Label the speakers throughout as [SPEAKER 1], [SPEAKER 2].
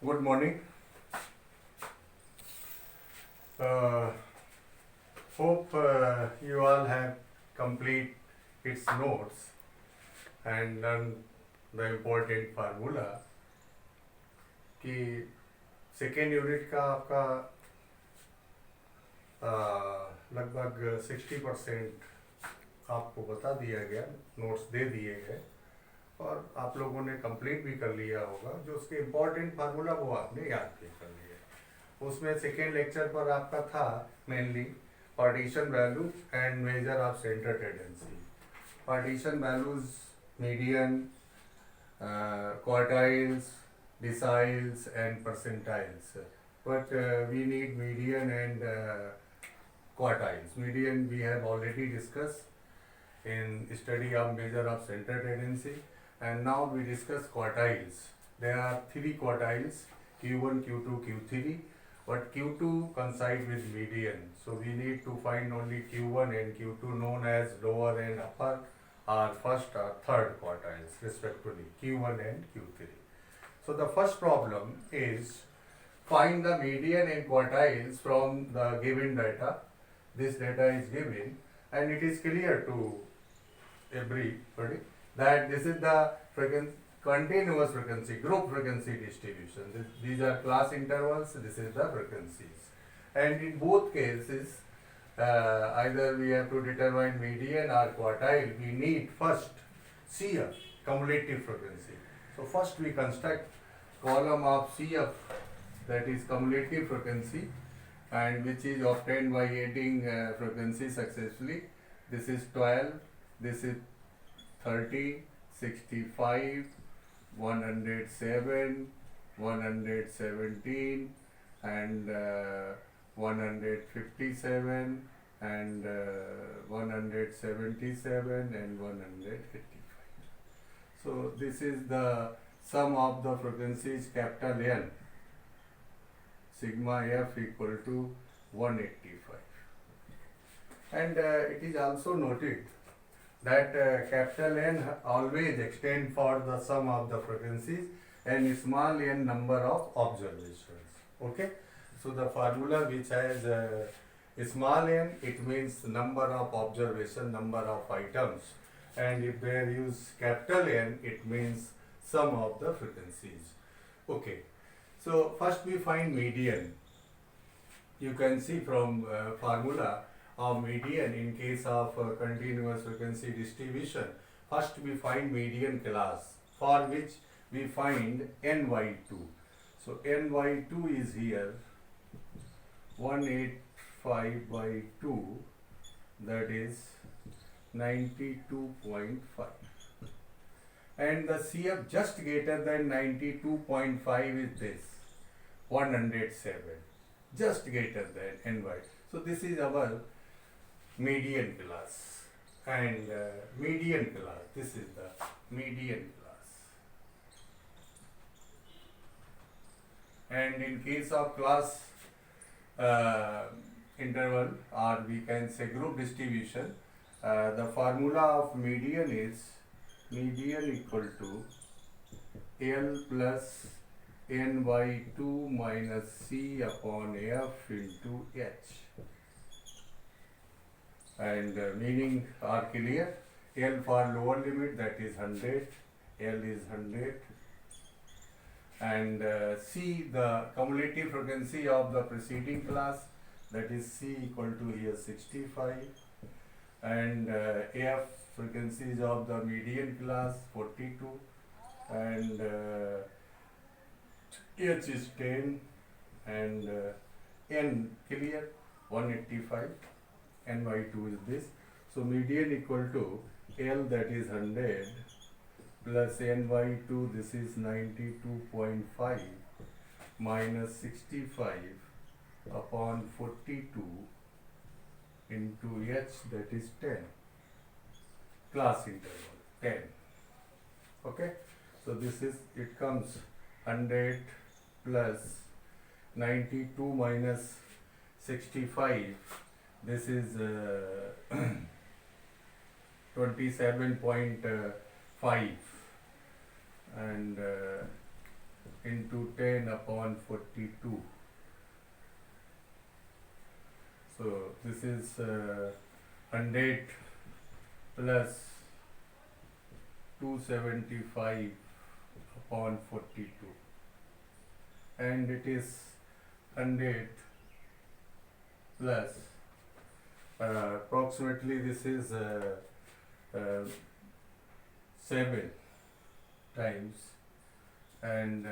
[SPEAKER 1] Good morning. Uh, Hope you all have complete its notes and learn the important formula कि second unit का आपका लगभग 60% आपको बता दिया गया, नोट्स दे दिए गए और आप लोगों ने कंप्लीट भी कर लिया होगा। जो उसके इम्पोर्टेंट फार्मूला वो आपने याद भी कर लिया। उसमें सेकेंड लेक्चर पर आपका था mainly partition value and measure of centre tendency. Partition values median, quartiles, deciles and percentiles, but we need median and quartiles. Median we have already discussed in study of measure of center tendency, and now we discuss quartiles. There are three quartiles, Q1, Q2, Q3, but Q2 coincide with median, so we need to find only Q1 and Q2 known as lower and upper or first or third quartiles respectively, Q1 and Q3. So the first problem is find the median and quartiles from the given data. This data is given and it is clear to everybody that this is the continuous frequency, group frequency distribution. These are class intervals, this is the frequencies. And in both cases, either we have to determine median or quartile, we need first CF, cumulative frequency. So first we construct column of CF, that is cumulative frequency, and which is obtained by adding frequency successfully. This is 12, this is 30, 65, 107, 117 and 157 and 177 and 185. So this is the sum of the frequencies capital N, sigma f equal to 185. And it is also noted that capital N always extend for the sum of the frequencies and small n number of observations. Okay, so the formula which has small n, it means number of observation, number of items, and if they use capital N, it means sum of the frequencies. Okay, so first we find median. You can see from formula of median in case of continuous frequency distribution. First we find median class, for which we find ny2. So ny2 is here 185 by 2, that is 92.5. And the CF just greater than 92.5 is this 107, just greater than ny. So this is our median class, and median class, this is the median class. And in case of class interval, or we can say group distribution, the formula of median is median equal to L plus n by 2 minus C upon F into H. And meaning are clear. L for lower limit, that is 100, L is 100, and C the cumulative frequency of the preceding class, that is C equal to here 65, and F frequencies of the median class 42, and H is 10, and N clear 185, N by 2 is this. So median equal to L, that is 100, plus N by 2, this is 92.5, minus 65 upon 42 into H, that is 10, class interval 10. Okay, so this is, it comes 100 plus 92 minus 65, this is 27.5, and into 10 upon 42. So this is 100 plus 275 upon 42, and it is 100 plus approximately this is 7 times, and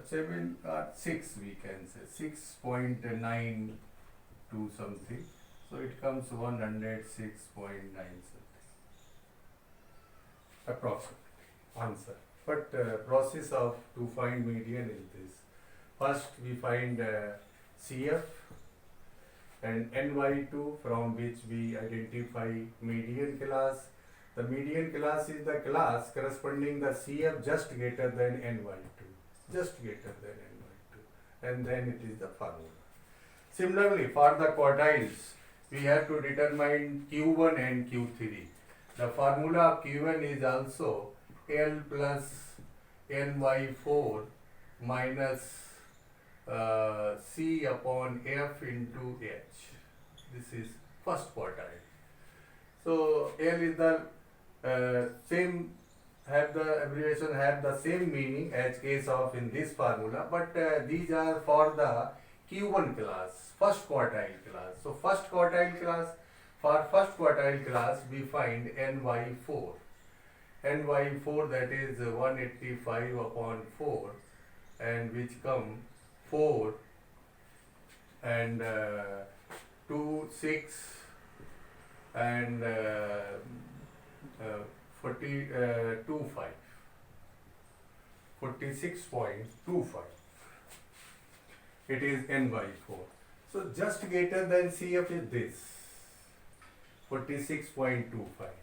[SPEAKER 1] 7 or 6 we can say 6.9 to something, so it comes 106.9 something approximately answer. But process of to find median is this: first we find CF and NY2, from which we identify median class. The median class is the class corresponding the CF just greater than NY2, just greater than NY2, and then it is the formula. Similarly, for the quartiles, we have to determine Q1 and Q3. The formula of Q1 is also L plus NY4 minus C upon F into H. This is first quartile. So L is the same, have the abbreviation have the same meaning as case of in this formula, but these are for the Q1 class, first quartile class. So first quartile class, for first quartile class we find NY4. NY4, that is 185 upon 4, and which come 4 and 2, 6 and 25, 46.25. It is NY4. So just greater than CF is this 46.25,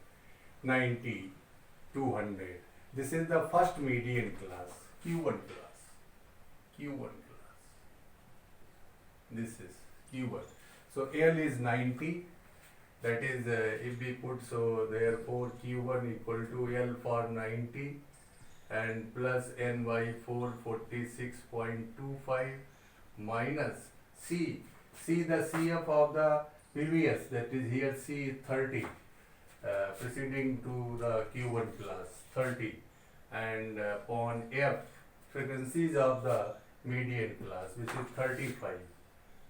[SPEAKER 1] 90, 200. This is the first median class, Q1 class, Q1 class. This is Q1. So L is 90. That is, if we put, so therefore Q1 equal to L for 90 and plus NY4 46.25 minus C. See the CF of the previous, that is here C is 30, preceding to the Q1 class 30, and upon F, frequencies of the median class, which is 35,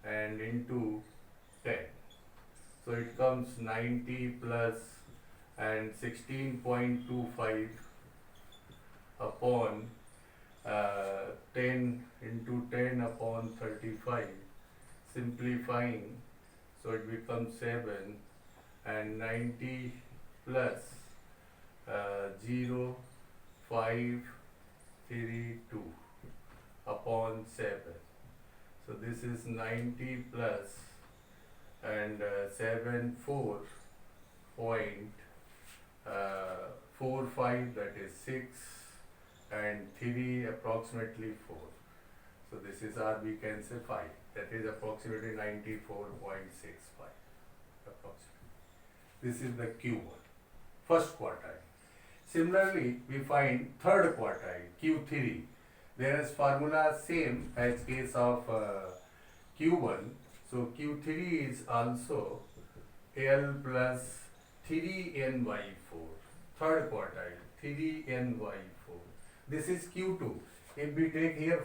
[SPEAKER 1] and into 10. So it comes 90 plus and 16.25 upon 10 into 10 upon 35, simplifying, so it becomes 7, and 90 plus 0, 5, 3, 2 upon 7. So this is 90 plus and 7, 4.45, that is 6, and 3 approximately 4. So this is, or we can say 5, that is approximately 94.65 approximately. This is the Q1, first quartile. Similarly, we find third quartile, Q3. There is formula same as case of Q1. So Q3 is also L plus 3NY4, third quartile, 3NY4. This is Q2. If we take here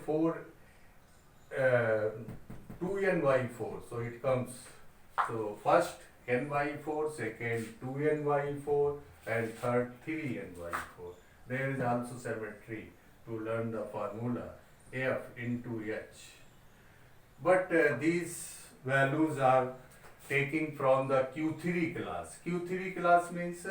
[SPEAKER 1] 2NY4, so it comes, so first NY4, second 2NY4, and third 3NY4. There is also symmetry to learn the formula F into H. But these values are taking from the Q3 class. Q3 class means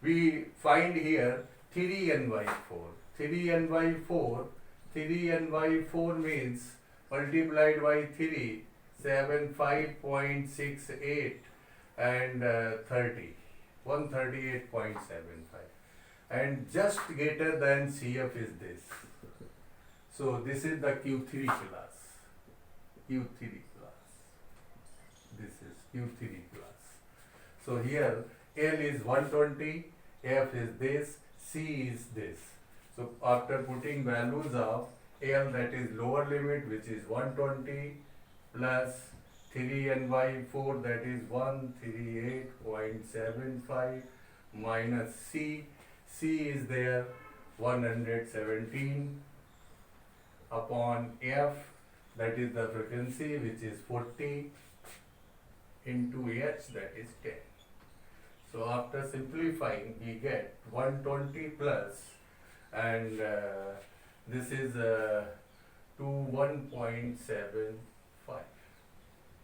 [SPEAKER 1] we find here 3NY4. 3NY4 means multiplied by 3, 75.68 and 30, 138.75. And just greater than CF is this. So this is the Q3 class. Q3 class. This is Q3 class. So here L is 120, F is this, C is this. So after putting values of L, that is lower limit, which is 120, plus 3 and by 4, that is 138.75, minus C. C is there 117 upon F, that is the frequency, which is 40, into H, that is 10. So after simplifying, we get 120 plus, and this is to 1.75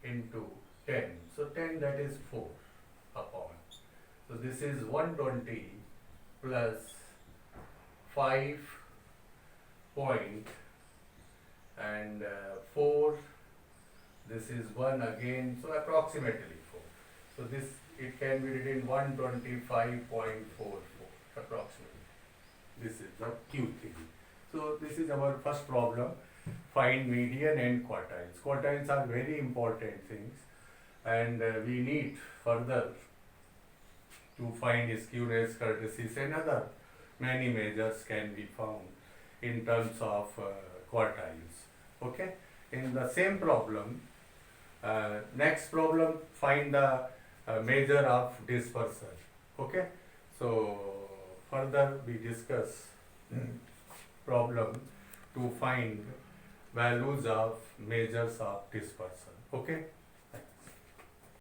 [SPEAKER 1] into 10. So 10, that is 4 upon. So this is 120 plus 5 point and 4. This is 1 again, so approximately 4. So this, it can be written 125.44 approximately. This is the Q3. So this is our first problem. Find median and quartiles. Quartiles are very important things, and we need further to find skewness, kurtosis, and other many measures can be found in terms of quartiles. Okay. In the same problem, next problem, find the measure of dispersal. Okay. So further we discuss problem to find values of measures of dispersal. Okay.